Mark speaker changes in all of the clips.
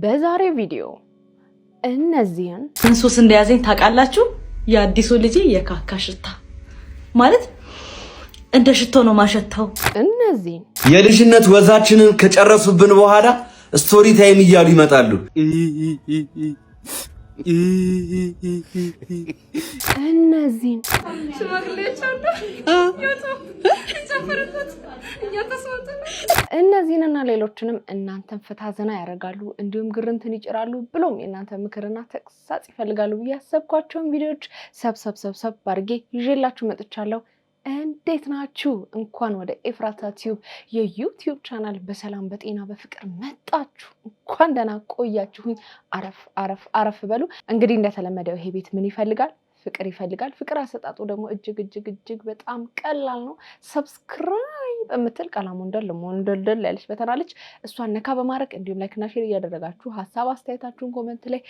Speaker 1: በዛሬ ቪዲዮ እነዚህን
Speaker 2: እንሶስ እንደያዘኝ ታውቃላችሁ? የአዲሱ ልጅ የካካ ሽታ ማለት እንደ ሽቶ ነው ማሸታው።
Speaker 1: እነዚህን
Speaker 3: የልጅነት ወዛችንን ከጨረሱብን በኋላ ስቶሪ ታይም እያሉ ይመጣሉ።
Speaker 1: እነዚህን እነዚህንና ሌሎችንም እናንተን ፈታ ዘና ያደርጋሉ እንዲሁም ግርምትን ይጭራሉ ብሎም የእናንተ ምክርና ተግሳጽ ይፈልጋሉ ብዬ ያሰብኳቸውን ቪዲዮዎች ሰብሰብ አድርጌ ይዤላችሁ መጥቻለሁ። እንዴት ናችሁ? እንኳን ወደ ኤፍራታ ቲዩብ የዩቲዩብ ቻናል በሰላም በጤና በፍቅር መጣችሁ። እንኳን ደህና ቆያችሁኝ። አረፍ በሉ። እንግዲህ እንደተለመደው ይሄ ቤት ምን ይፈልጋል? ፍቅር ይፈልጋል። ፍቅር አሰጣጡ ደግሞ እጅግ በጣም ቀላል ነው። ሰብስክራይብ በምትል ቀላሙ እንደል ያለች በተናለች እሷን ነካ በማድረግ እንዲሁም ላይክ እና ሼር እያደረጋችሁ ሀሳብ አስተያየታችሁን ኮሜንት ላይ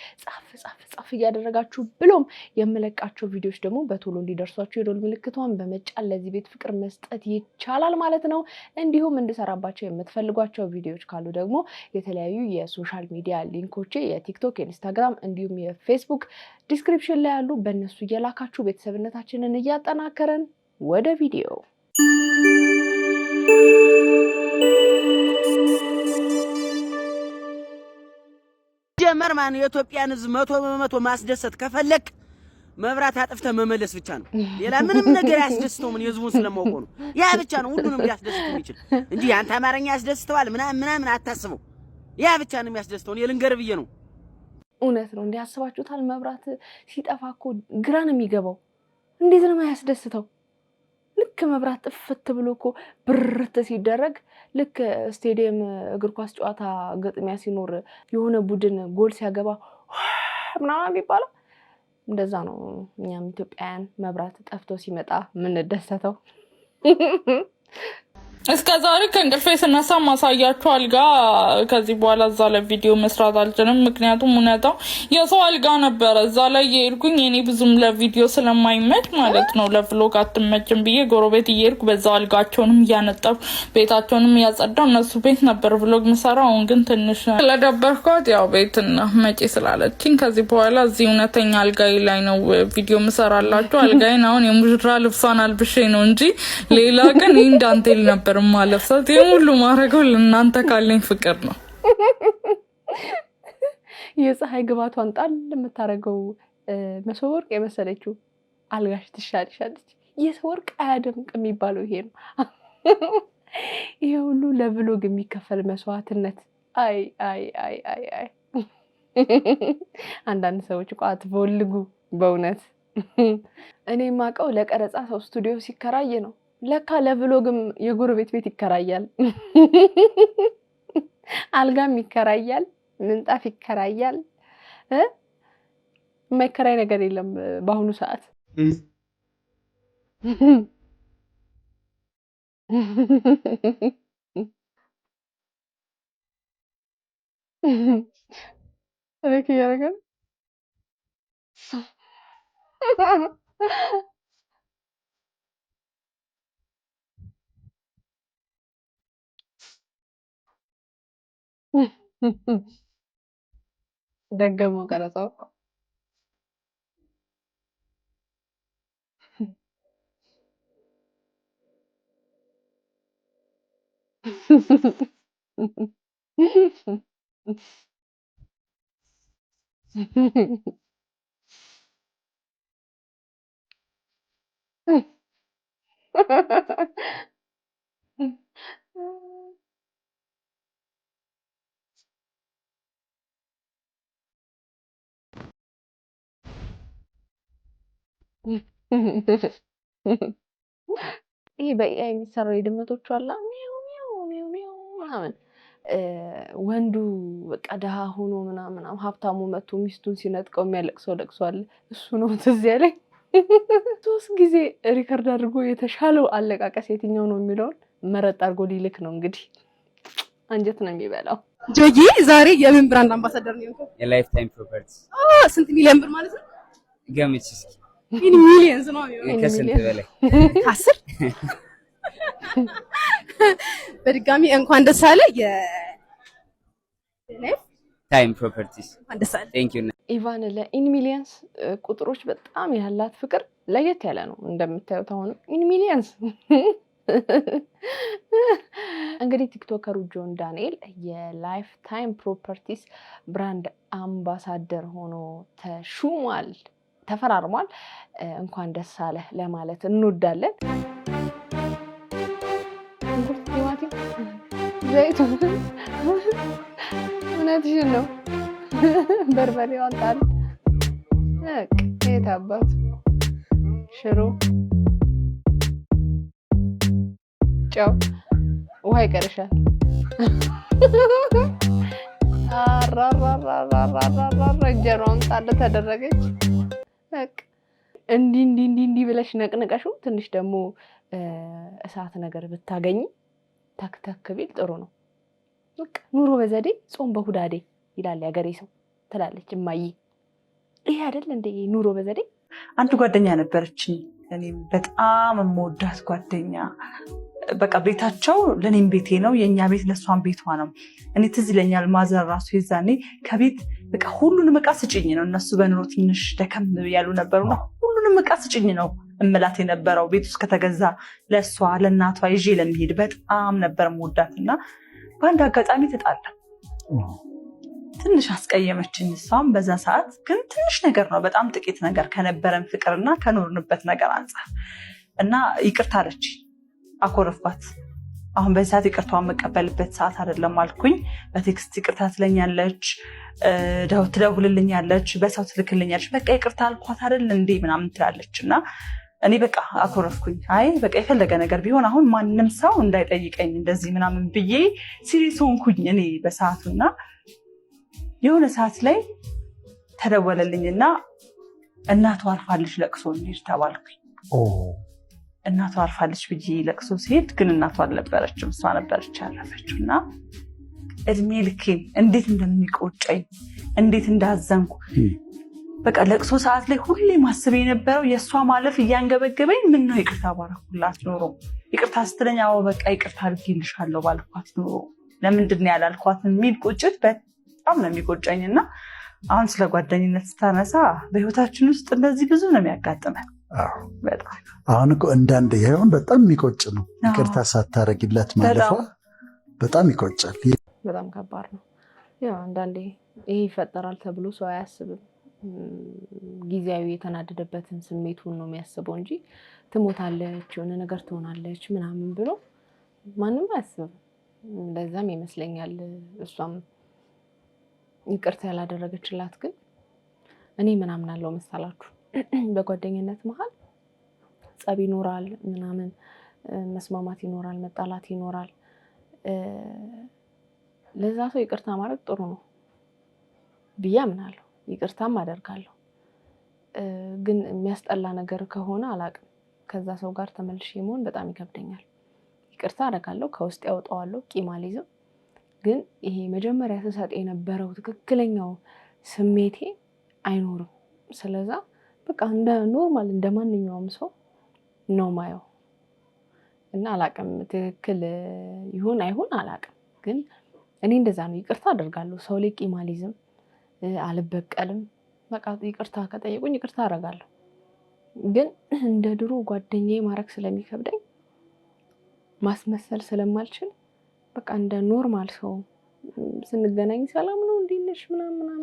Speaker 1: ጻፍ እያደረጋችሁ ብሎም የምለቃቸው ቪዲዮዎች ደግሞ በቶሎ እንዲደርሷችሁ የደወል ምልክቷን በመጫን ለዚህ ቤት ፍቅር መስጠት ይቻላል ማለት ነው። እንዲሁም እንድሰራባቸው የምትፈልጓቸው ቪዲዮዎች ካሉ ደግሞ የተለያዩ የሶሻል ሚዲያ ሊንኮቼ የቲክቶክ፣ የኢንስታግራም እንዲሁም የፌስቡክ ዲስክሪፕሽን ላይ ያሉ በእነሱ እየላካችሁ ቤተሰብነታችንን እያጠናከረን ወደ ቪዲዮ
Speaker 4: ጀመርማን የኢትዮጵያን ሕዝብ 100% ማስደሰት ከፈለክ መብራት አጥፍተ መመለስ ብቻ ነው። ሌላ ምንም ነገር ያስደስተው ምን የሕዝቡን ስለማውቀው ነው። ያ ብቻ ነው ሁሉንም ሊያስደስት የሚችል እንጂ ያንተ አማርኛ ያስደስተዋል ምናምን አታስበው። ያ ብቻ ነው የሚያስደስተው። የልንገር ብዬ ነው።
Speaker 1: እውነት ነው። እንዲያስባችሁታል መብራት ሲጠፋ እኮ ግራ ነው የሚገባው። እንዴት ነው ያስደስተው? ልክ መብራት ጥፍት ብሎ እኮ ብርት ሲደረግ ልክ ስቴዲየም እግር ኳስ ጨዋታ ገጥሚያ ሲኖር የሆነ ቡድን ጎል ሲያገባ ምናምን የሚባለው እንደዛ ነው። እኛም ኢትዮጵያውያን መብራት ጠፍቶ ሲመጣ ምን ደሰተው።
Speaker 5: እስከ ዛሬ ከእንቅልፌ ስነሳ ማሳያችሁ አልጋ ከዚህ በኋላ እዛ ላይ ቪዲዮ መስራት አልችልም። ምክንያቱም እውነታው የሰው አልጋ ነበረ እዛ ላይ የሄድኩኝ እኔ ብዙም ለቪዲዮ ስለማይመች ማለት ነው። ለቭሎግ አትመችም ብዬ ጎረቤት እየሄድኩ በዛው አልጋቸውንም እያነጠፉ ቤታቸውንም እያጸዳው እነሱ ቤት ነበር ቭሎግ ምሰራው። አሁን ግን ትንሽ ስለደበርኳት ያው ቤትና መጪ ስላለችኝ ከዚህ በኋላ እዚህ እውነተኛ አልጋይ ላይ ነው ቪዲዮ ምሰራላችሁ። አልጋይን አሁን የሙሽራ ልብሷን አልብሼ ነው እንጂ ሌላ ግን እንዳንቴል ነበር ማለፍሳት የሙሉ ማረገው ለእናንተ ካለኝ ፍቅር ነው።
Speaker 1: የፀሐይ ግባቷን ጣል የምታረገው መሶበ ወርቅ የመሰለችው አልጋሽ ትሻልሻለች። የሰው ወርቅ አያደምቅ የሚባለው ይሄ ነው። ይሄ ሁሉ ለቭሎግ የሚከፈል መስዋዕትነት። አይ አንዳንድ ሰዎች እኮ አትፈልጉ በእውነት። እኔ የማውቀው ለቀረጻ ሰው ስቱዲዮ ሲከራይ ነው። ለካ ለቭሎግም የጎረቤት ቤት ይከራያል። አልጋም ይከራያል፣ ምንጣፍ ይከራያል። የማይከራይ ነገር የለም በአሁኑ ሰዓት። እረክ ያረጋል ደገመው ቀረጻው። ይሄ በኤአይ የሚሰራው የድመቶቹ አላ ሚው ምናምን ወንዱ በቃ ደሃ ሆኖ ምናምን ሀብታሙ መጥቶ ሚስቱን ሲነጥቀው የሚያለቅሰው ለቅሶ አለ። እሱ ነው ትዝ ያለኝ። 3 ጊዜ ሪከርድ አድርጎ የተሻለው አለቃቀስ የትኛው ነው የሚለውን መረጥ አድርጎ ሊልክ ነው። እንግዲህ አንጀት ነው የሚበላው።
Speaker 6: ጆጂ ዛሬ የምን ብራንድ አምባሳደር ነው?
Speaker 7: የላይፍ ታይም ፕሮፐርቲስ።
Speaker 6: ስንት ሚሊዮን ብር ማለት ነው?
Speaker 7: ገምች እስኪ።
Speaker 6: ምን ሚሊዮንስ ነው?
Speaker 7: ከስንት በላይ?
Speaker 6: 10 በድጋሚ እንኳን ደስ አለ።
Speaker 7: ታይም ፕሮፐርቲስ።
Speaker 6: አንደሳለ
Speaker 7: ቴንክ ዩ።
Speaker 1: ኢቫን ለኢን ሚሊየንስ ቁጥሮች በጣም ያላት ፍቅር ለየት ያለ ነው። እንደምታዩት አሁን ኢን ሚሊየንስ እንግዲህ ቲክቶከሩ ጆን ዳንኤል የላይፍ ታይም ፕሮፐርቲስ ብራንድ አምባሳደር ሆኖ ተሹሟል፣ ተፈራርሟል። እንኳን ደስ አለ ለማለት እንወዳለን። ቲማቲም ዘይቱ እውነትሽን ነው። በርበሬዋን ጣል። የት አባቱ ሽሮ፣ ጨው፣ ውሃ ይቀርሻል። እንጀራውን ጣል ተደረገች። እንዲህ ብለሽ ነቅንቀሽው ትንሽ ደግሞ እሳት ነገር ብታገኝ ተክተክ ቢል ጥሩ ነው። ኑሮ በዘዴ ጾም በሁዳዴ ይላል ያገሬ ሰው ትላለች እማዬ። ይሄ አይደል እንደ ኑሮ በዘዴ።
Speaker 2: አንድ ጓደኛ ነበረችኝ፣ እኔም በጣም የምወዳት ጓደኛ። በቃ ቤታቸው ለኔም ቤቴ ነው፣ የኛ ቤት ለሷን ቤቷ ነው። እኔ ትዝ ይለኛል ማዘር ራሱ የዛኔ ከቤት በቃ ሁሉንም እቃ ስጭኝ ነው። እነሱ በኑሮ ትንሽ ደከም ያሉ ነበሩና ሁሉንም እቃ ስጭኝ ነው እምላት የነበረው። ቤት ውስጥ ከተገዛ ለሷ ለእናቷ ይዤ ለሚሄድ በጣም ነበር የምወዳትና በአንድ አጋጣሚ ተጣላ። ትንሽ አስቀየመችኝ እሷም በዛ ሰዓት። ግን ትንሽ ነገር ነው፣ በጣም ጥቂት ነገር ከነበረን ፍቅርና ከኖርንበት ነገር አንጻር እና ይቅርታ አለች። አኮረፍኳት። አሁን በዚህ ሰዓት ይቅርታዋን መቀበልበት ሰዓት አይደለም አልኩኝ። በቴክስት ይቅርታ ትለኛለች፣ ትደውልልኛለች፣ በሰው ትልክልኛለች። በቃ ይቅርታ አልኳት አይደል እንዴ ምናምን ትላለች። እና እኔ በቃ አኮረፍኩኝ። አይ በቃ የፈለገ ነገር ቢሆን አሁን ማንም ሰው እንዳይጠይቀኝ እንደዚህ ምናምን ብዬ ሲሪየስ ሆንኩኝ እኔ በሰዓቱና የሆነ ሰዓት ላይ ተደወለልኝና እናቷ አርፋለች ለቅሶ እንሂድ ተባልኩኝ። እናቷ አርፋለች ብዬ ለቅሶ ሲሄድ ግን እናቷ አልነበረችም፣ እሷ ነበረች ያረፈችው። እና እድሜ ልኬን እንዴት እንደሚቆጨኝ እንዴት እንዳዘንኩ በቃ ለቅሶ ሰዓት ላይ ሁሌ ማስብ የነበረው የእሷ ማለፍ እያንገበገበኝ ምን ነው ይቅርታ ባረኩላት ኖሮ፣ ይቅርታ ስትለኝ አዎ በቃ ይቅርታ አድርጌልሻለሁ ባልኳት ኖሮ ለምንድን ነው ያላልኳት የሚል ቁጭት በጣም ነው የሚቆጨኝ። እና አሁን ስለ ጓደኝነት ስታነሳ በህይወታችን ውስጥ እንደዚህ ብዙ ነው የሚያጋጥመን።
Speaker 8: አሁን እኮ እንዳንድ ይሄውን በጣም የሚቆጭ ነው። ይቅርታ ሳታረግለት ማለፏ በጣም ይቆጫል።
Speaker 1: በጣም ከባድ ነው። ያው አንዳንዴ ይሄ ይፈጠራል ተብሎ ሰው አያስብም። ጊዜያዊ የተናደደበትን ስሜቱን ነው የሚያስበው እንጂ ትሞታለች፣ የሆነ ነገር ትሆናለች ምናምን ብሎ ማንም አያስብም። ለዛም ይመስለኛል እሷም ይቅርታ ያላደረገችላት። ግን እኔ ምናምን አለው መሰላችሁ በጓደኝነት መሀል ጸብ ይኖራል፣ ምናምን መስማማት ይኖራል፣ መጣላት ይኖራል። ለዛ ሰው ይቅርታ ማድረግ ጥሩ ነው ብዬ አምናለሁ። ይቅርታም አደርጋለሁ። ግን የሚያስጠላ ነገር ከሆነ አላቅም፣ ከዛ ሰው ጋር ተመልሼ መሆን በጣም ይከብደኛል። ይቅርታ አደርጋለሁ፣ ከውስጥ ያወጣዋለሁ፣ ቂም አልይዝም። ግን ይሄ መጀመሪያ ስሰጥ የነበረው ትክክለኛው ስሜቴ አይኖርም። ስለዛ በቃ እንደ ኖርማል እንደ ማንኛውም ሰው ነው ማየው እና አላቅም፣ ትክክል ይሁን አይሁን አላቅም። ግን እኔ እንደዛ ነው፣ ይቅርታ አደርጋለሁ። ሰው ላይ ቂም አልይዝም፣ አልበቀልም። በቃ ይቅርታ ከጠየቁኝ ይቅርታ አደርጋለሁ። ግን እንደ ድሮ ጓደኛዬ ማድረግ ስለሚከብደኝ ማስመሰል ስለማልችል በቃ እንደ ኖርማል ሰው ስንገናኝ ሰላም ነው እንዴት ነሽ ምናምን።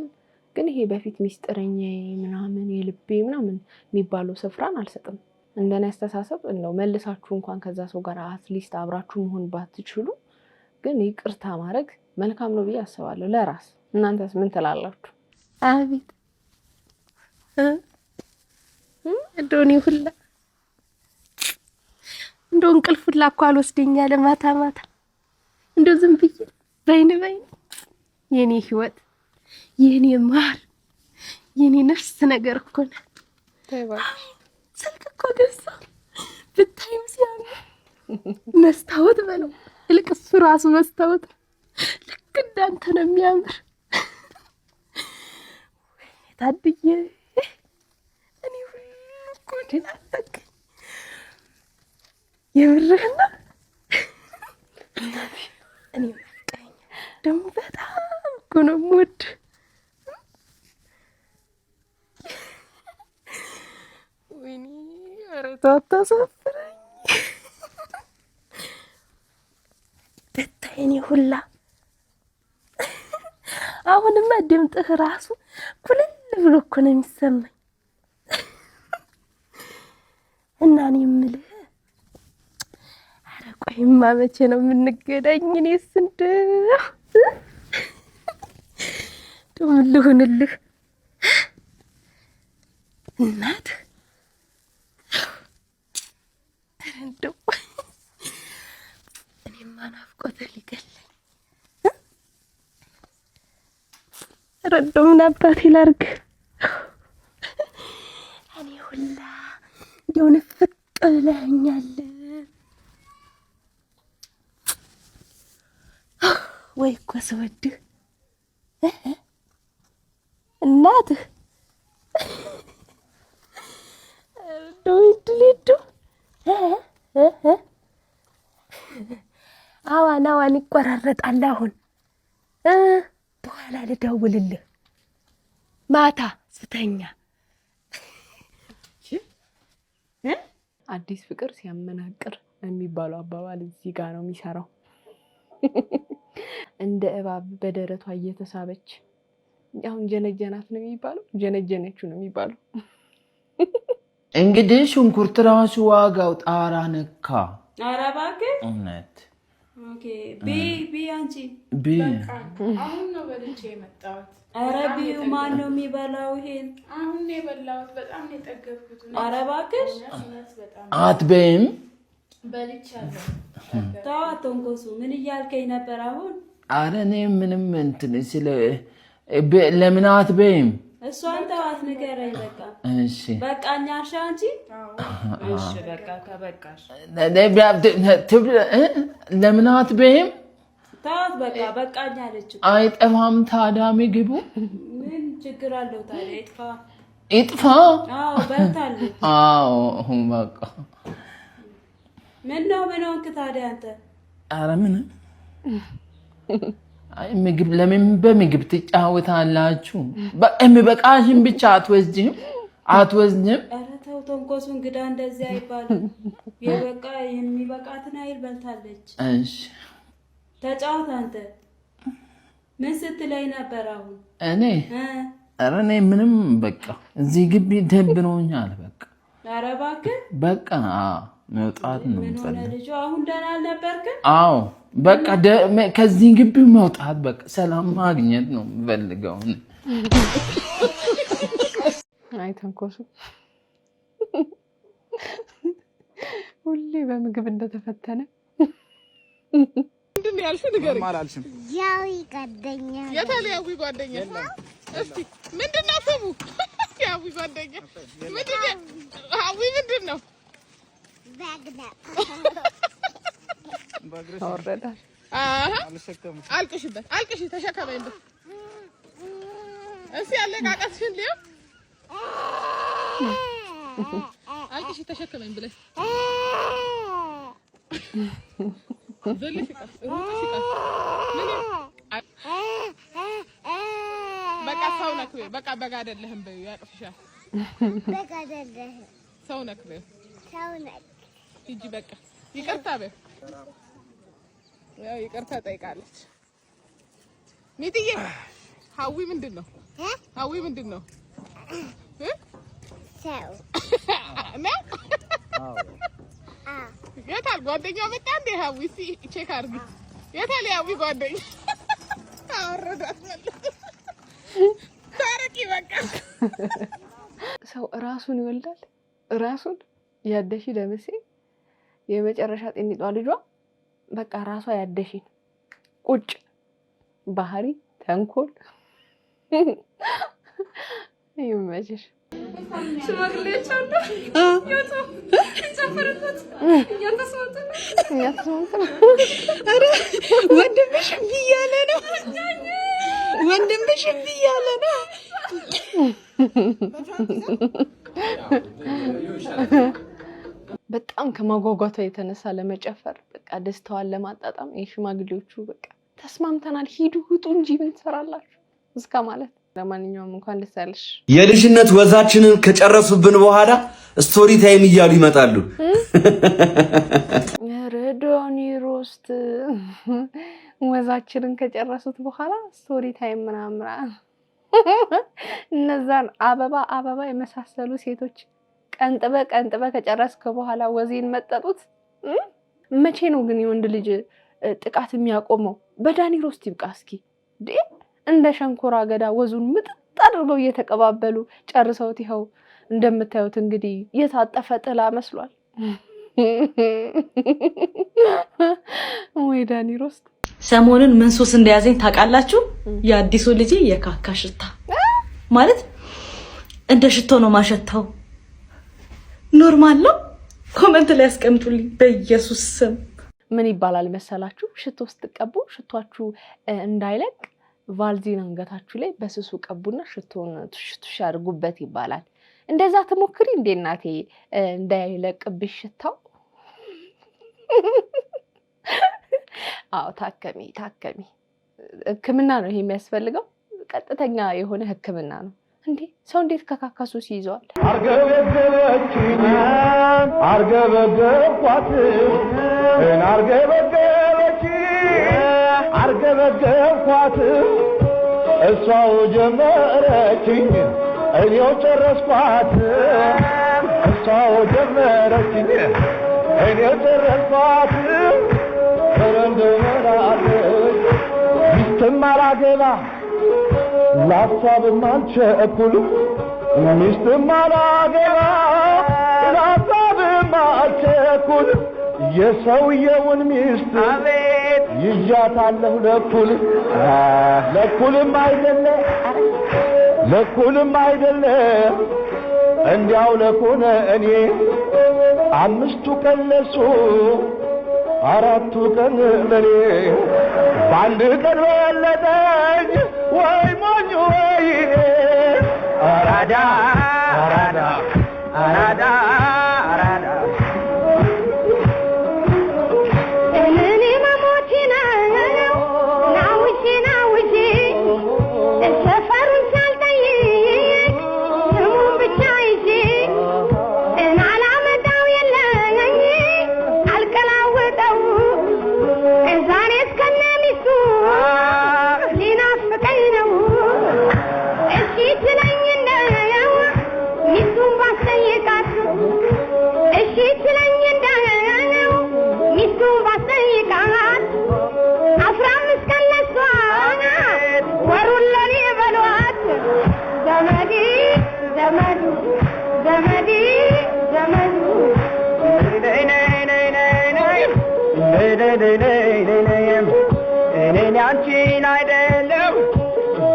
Speaker 1: ግን ይሄ በፊት ሚስጥረኛዬ ምናምን የልቤ ምናምን የሚባለው ስፍራን አልሰጥም። እንደኔ አስተሳሰብ እንደው መልሳችሁ እንኳን ከዛ ሰው ጋር አትሊስት አብራችሁ መሆን ባትችሉ ግን ይቅርታ ማድረግ መልካም ነው ብዬ አስባለሁ ለራስ። እናንተስ ምን ትላላችሁ?
Speaker 6: አቤት እንደኔ ሁላ እንደው እንቅልፍ ሁላ እኮ አልወስደኛል ማታ ማታ እንደው ዝም ብዬ በይን የኔ ህይወት የኔ ማር የኔ ነፍስ ነገር እኮ ነው።
Speaker 1: ተይባሽ
Speaker 6: ስልክ እኮ ገዛ ብታይም ሲያምር መስታወት በለው ልክ እሱ ራሱ መስታወት ልክ እንዳንተ ነው የሚያምር። ታድዬ እኔ ሁሉ እኮ ናፈቅ የምርህና እኔ በቃኝ ደግሞ በጣም እኮ ነው ሙድ ወይኔ ኧረ ተው አታሳፍረኝ በታይኔ ሁላ አሁንማ ድምጥህ ራሱ ኩልል ብሎ እኮ ነው የሚሰማኝ እና እኔ የምልህ ኧረ ቆይማ መቼ ነው የምንገናኝ እኔስ እንደው ምን ልሁንልህ እናት እንደው እኔማ ናፍቆትህ ሊገለኝ ኧረ እንደው ምን አባቴ ላድርግ እኔ ሁላ እንደው ንፍቅ ብለኸኛል ወይ እኮ ስወድህ እናትህ እንደው ይድልዱ አዋን ይቆራረጣል አሁን በኋላ ልደውልልህ ማታ ስተኛ
Speaker 1: አዲስ ፍቅር ሲያመናቅር የሚባለው አባባል እዚህ ጋር ነው የሚሰራው እንደ እባብ በደረቷ እየተሳበች አሁን ጀነጀናት ነው የሚባለው ጀነጀነችው ነው የሚባለው
Speaker 3: እንግዲህ ሽንኩርት ራሱ ዋጋው ጣራ ነካ
Speaker 9: ኧረ እባክህ
Speaker 3: እውነት
Speaker 9: ኦኬ ቢ አንቺ
Speaker 5: አሁን ነው በልቼ የመጣሁት
Speaker 9: ኧረ ቢዩ ማን ነው የሚበላው ይሄን
Speaker 5: አሁን ነው የበላሁት በጣም ነው የጠገብኩት
Speaker 9: ኧረ እባክሽ
Speaker 3: አትበይም
Speaker 5: በልቻለሁ
Speaker 9: ተዋት ተንኮሱ ምን እያልከኝ ነበር አሁን
Speaker 3: ኧረ እኔ ምንም እንትን ስለ ለምን አትበይም
Speaker 9: እሷን ተዋት ንገረኝ በቃ
Speaker 3: እሺ
Speaker 9: በቃኛ አልሽ አንቺ እሺ በቃ ከበቃሽ
Speaker 3: ለምን አትበይም
Speaker 9: ተዋት በቃ በቃኛ አለች
Speaker 3: አይጠፋም ታዲያ ምግቡ
Speaker 9: ምን ችግር አለው ታዲያ
Speaker 3: ይጥፋ
Speaker 9: አዎ በልታለች
Speaker 3: አዎ በቃ
Speaker 9: ምን ነው ምን ሆንክ ታዲያ አንተ
Speaker 3: ኧረ ምንም አይ ምግብ ለምን በምግብ ትጫወታላችሁ የሚበቃሽን ብቻ አትወስጂም
Speaker 9: ኧረ ተው ተንኮሱ እንግዳ እንደዚህ አይባልም የበቃ የሚበቃትን አይል በልታለች
Speaker 3: እሺ
Speaker 9: ተጫወት አንተ ምን ስትለኝ ነበር አሁን
Speaker 3: እኔ ኧረ እኔ ምንም በቃ እዚህ ግቢ ደብሮኛል በቃ
Speaker 9: ኧረ እባክህ
Speaker 3: በቃ መውጣት ነው
Speaker 9: ምን ሆነ ልጁ አሁን ደህና አልነበርክም
Speaker 3: አዎ በቃ ከዚህ ግቢ መውጣት በቃ ሰላም ማግኘት ነው የምፈልገው
Speaker 1: አይ ተንኮሱ ሁሌ በምግብ እንደተፈተነ
Speaker 5: ምንድን ነው ያልሽው ንገረኝ
Speaker 10: አላልሽም
Speaker 11: ያው ጓደኛ
Speaker 5: የተለያዊ ጓደኛ እስቲ ምንድን ነው ስሙ ያዊ ጓደኛ ምንድን ነው አዊ ምንድን ነው
Speaker 10: በእግርሽ
Speaker 1: ተወረዳል
Speaker 10: አልሸከምም
Speaker 5: አልቅሽበት አልቅሽ ተሸከመኝ እስቲ አለቃቀስሽን ልየው አልቅሽ ተሸከመኝ ብለሽ ዘልሽ ቀስ ሩጥሽ ቀስ ምን በቃ ሰው ነክ በቃ በጋ አይደለህም በይው ያቅፍሻል
Speaker 11: በጋ አይደለህም
Speaker 5: ሰው ነክ በይው
Speaker 11: ሰው ነክ
Speaker 5: ሂጂ በቃ ይቅርታ በይው ያው ይቅርታ ጠይቃለች ሚጥዬ ሀዊ ምንድን ነው ሀዊ ምንድን ነው
Speaker 11: ሰው
Speaker 5: ነው የታል ጓደኛው መጣ እንዴ ሀዊ እስኪ ቼክ አድርጊ የታል ሀዊ ጓደኛ አወረዳት ታረቂ በቃ
Speaker 1: ሰው ራሱን ይወልዳል ራሱን ያደሺ ደምሴ የመጨረሻ ጤኒጧ ልጇ በቃ ራሷ ያደሺን ቁጭ ባህሪ ተንኮል ይመችሽ
Speaker 6: ሽማግሌዎች አሉ ያቶ ጨፈረበት ያተሰውት
Speaker 2: አረ ወንድምሽ ብያለ ነው ወንድምሽ ብያለ ነው
Speaker 1: በጣም ከማጓጓቷ የተነሳ ለመጨፈር በቃ ደስታዋን ለማጣጣም የሽማግሌዎቹ በቃ ተስማምተናል ሂዱ ውጡ እንጂ ምን ትሰራላችሁ እስከ ማለት ለማንኛውም እንኳን ደስ ያለሽ
Speaker 12: የልጅነት ወዛችንን ከጨረሱብን በኋላ ስቶሪ ታይም እያሉ ይመጣሉ
Speaker 1: ረዶኒ ሮስት ወዛችንን ከጨረሱት በኋላ ስቶሪ ታይም ምናምራ እነዛን አበባ የመሳሰሉ ሴቶች ቀንጥበ ከጨረስከ በኋላ ወዜን መጠጡት መቼ ነው ግን የወንድ ልጅ ጥቃት የሚያቆመው በዳኒ ሮስት ይብቃ እስኪ እንደ ሸንኮራ አገዳ ወዙን ምጥጥ አድርገው እየተቀባበሉ ጨርሰውት ይኸው እንደምታዩት እንግዲህ የታጠፈ ጥላ መስሏል ወይ ዳኒ ሮስት
Speaker 9: ሰሞኑን ምን ሱስ እንደያዘኝ ታውቃላችሁ የአዲሱ ልጅ የካካ ሽታ ማለት እንደ ሽቶ ነው ማሸታው ኖርማል ነው ኮሜንት ላይ አስቀምጡልኝ በኢየሱስ ስም
Speaker 1: ምን ይባላል መሰላችሁ ሽቶ ስትቀቡ ሽቷችሁ እንዳይለቅ ቫልዚን አንገታችሁ ላይ በስሱ ቀቡና ሽቶን ትሽትሽ አድርጉበት ይባላል እንደዛ ተሞክሪ እንዴ እናቴ እንዳይለቅብሽ ሽታው አው ታከሚ ህክምና ነው ይሄ የሚያስፈልገው ቀጥተኛ የሆነ ህክምና ነው እንዴ ሰው እንዴት ከካካሱ ሲይዘዋል
Speaker 10: አርገበገብኳት እሷው ጀመረችኝ እኔው ጨረስኳት እሷው ጀመረችኝ እኔው ጨረስኳት እንደመራለች ሚስትም አላገባ ላሳብም አልቸኩል ሚስትም አላገባ ላሳብም አልቸኩል የሰውየውን ሚስት አቤት ይዣታለሁ ለኩልም አይደለ እንዲያው ለኩነ እኔ 5 ቀን ለሱ 4 ቀን ለኔ ባንድ ቀን ወለደኝ ወይ ሞኝ ወይ አራዳ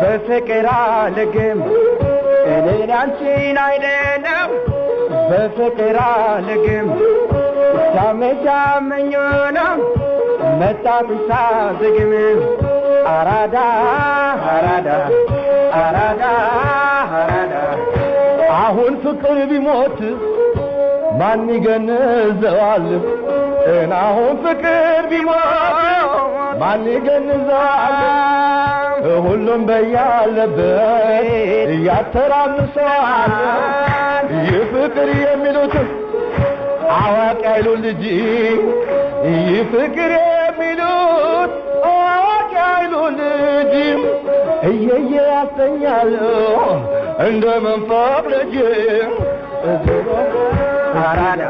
Speaker 10: በፍቅር አልግም እኔ አንቺን አይደለም በፍቅር አልግም ሳመኛመኞና መጣጥሳ ዝግም አራዳ አሁን ፍቅር ቢሞት ማን ይገንዘዋል አሁን ፍቅር ቢሞት ማን ይገንዘዋል ሁሉም በያለበት ያተራምሳል ይፍቅር የሚሉት አዋቂ አይሉን ልጅ ይፍቅር የሚሉት አዋቂ አይሉን ልጅ እየየ ያሰኛል እንደ መንፈቅ ልጅ አራዳ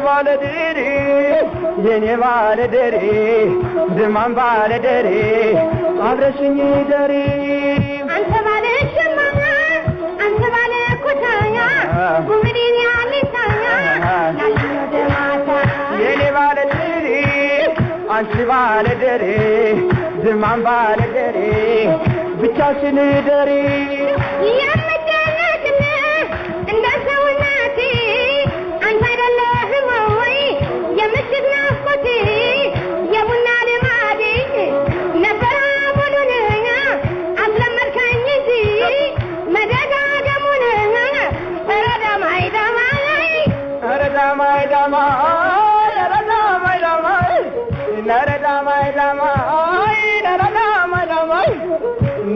Speaker 10: ባለደሬ የኔ ባለደሬ ድማም ባለደሬ አብረሽኝ ደሬ
Speaker 11: አንተ ባለሽማ አንተ ባለ ኩታያ ጉምሪን ያለታያ ያለው ደማታ
Speaker 10: የኔ ባለደሬ አንቺ ባለደሬ ድማም ባለደሬ ብቻሽን ደሬ
Speaker 11: እንደ ሰውነቴ አንተ አይደለህም ወይ የምትል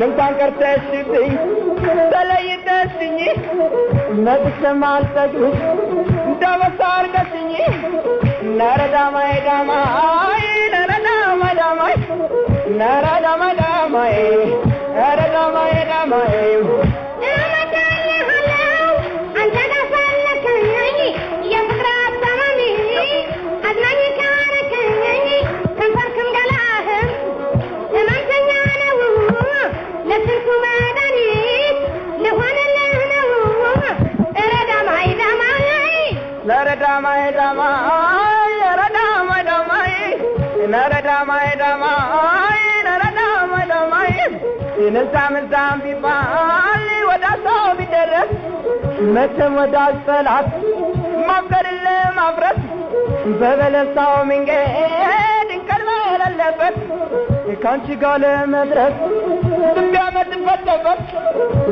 Speaker 10: እንኳን ቀርተሽብኝ ተለይተሽኝ መጥቼም አልጠግብሽ እንዳበሳ አድርገሽኝ ነረ ዳማዬ ዳማዬ ነረ ዳማዬ ዳማዬ ነረ ዳማዬ ዳማዬ ነረ ዳማዬ ዳማዬ Naradamai damai, naradamai damai, naradamai damai, naradamai damai. Inazam zam bibali wadaso bideres, metem wadas salat, makarille mabras, bevelesaw minge dinkalmel lebet, kanchi gale medres, dunya medfatbat,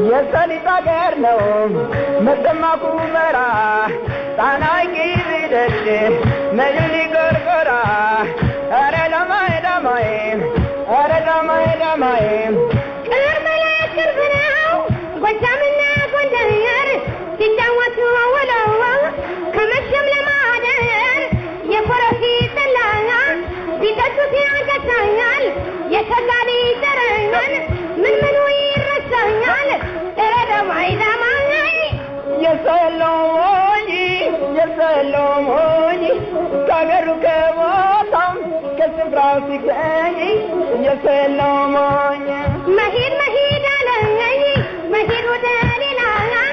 Speaker 10: yesani tager no, metema kumera. Tanay kibidesh mejli gorgora are damay damay are damay damay
Speaker 11: Karbala karbala wajamna gondar tijawatu walawa kama shamla maadar yafrahi talanga bidatu tiagatayal yashagari tarangan min wirasayal are damay damay
Speaker 10: yasalo Salomoni, Kagaru Kavatam, Kasabra Sikani, Yasalomoni.
Speaker 11: Mahid Mahid Alani, Mahid Wadali Langa,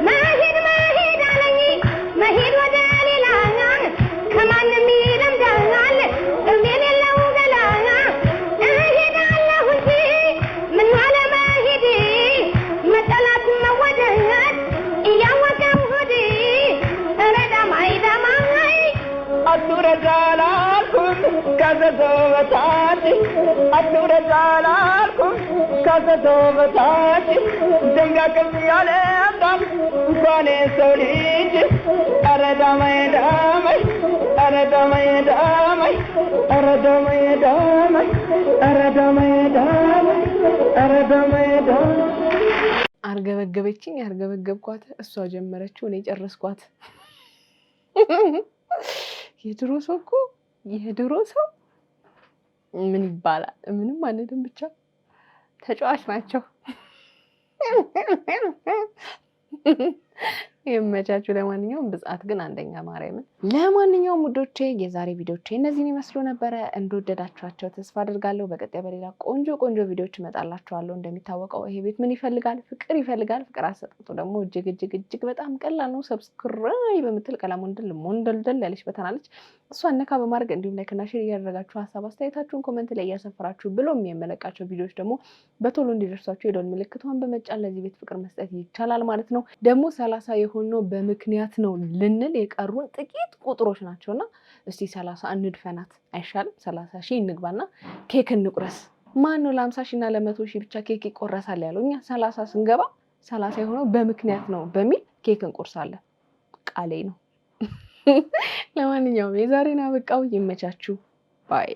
Speaker 11: Mahid Mahid Alani, Mahid Wadali Langa, come on the Miram Dangal, the Mila Galanga, Ahid Allahuti, Manwala Mahidi, Matalat Mawadangat, Yawakam Hudi.
Speaker 10: Atura Jalakum, Kazadovatati, Atura Jalakum, Kazadovatati, Dengakamialam, Kane Solid, Aradamay Damay, Aradamay Damay, Aradamay Damay, Aradamay Damay, Aradamay Damay.
Speaker 1: አርገበገበችኝ ያርገበገብኳት እሷ ጀመረችው እኔ ጨረስኳት። የድሮ ሰው እኮ የድሮ ሰው ምን ይባላል? ምንም አንድም ብቻ ተጫዋች ናቸው። ይመቻችሁ። ለማንኛውም ብጻት ግን አንደኛ ማርያምን። ለማንኛውም ውዶቼ የዛሬ ቪዲዮቼ እነዚህን ይመስሉ ነበረ። እንደወደዳችኋቸው ተስፋ አድርጋለሁ። በቀጣይ በሌላ ቆንጆ ቆንጆ ቪዲዮዎች እመጣላችኋለሁ። እንደሚታወቀው ይሄ ቤት ምን ይፈልጋል? ፍቅር ይፈልጋል። ፍቅር አሰጣጡ ደግሞ እጅግ በጣም ቀላል ነው። ሰብስክራይብ በምትል ቀለም ሞንደልደል ያለች በተናለች እሷን ነካ በማድረግ እንዲሁም ላይክ እና ሼር እያደረጋችሁ ሀሳብ አስተያየታችሁን ኮሜንት ላይ እያሰፈራችሁ ብሎም የሚመለቃቸው ቪዲዮዎች ደግሞ በቶሎ እንዲደርሷችሁ የደወል ምልክቷን በመጫን ለዚህ ቤት ፍቅር መስጠት ይቻላል ማለት ነው። ደግሞ 30 የሆነው በምክንያት ነው ልንል የቀሩን ጥቂት ቁጥሮች ናቸውና እስቲ 30 እንድፈናት አይሻልም? 30 ሺህ እንግባና ኬክ እንቁረስ። ማን ነው ለ50 ሺህ እና ለ100 ሺህ ብቻ ኬክ ይቆረሳል ያለው? እኛ 30 ስንገባ 30 የሆነው በምክንያት ነው በሚል ኬክ እንቆርሳለን። ቃሌ ነው። ለማንኛውም የዛሬን አበቃው። ይመቻችሁ ባይ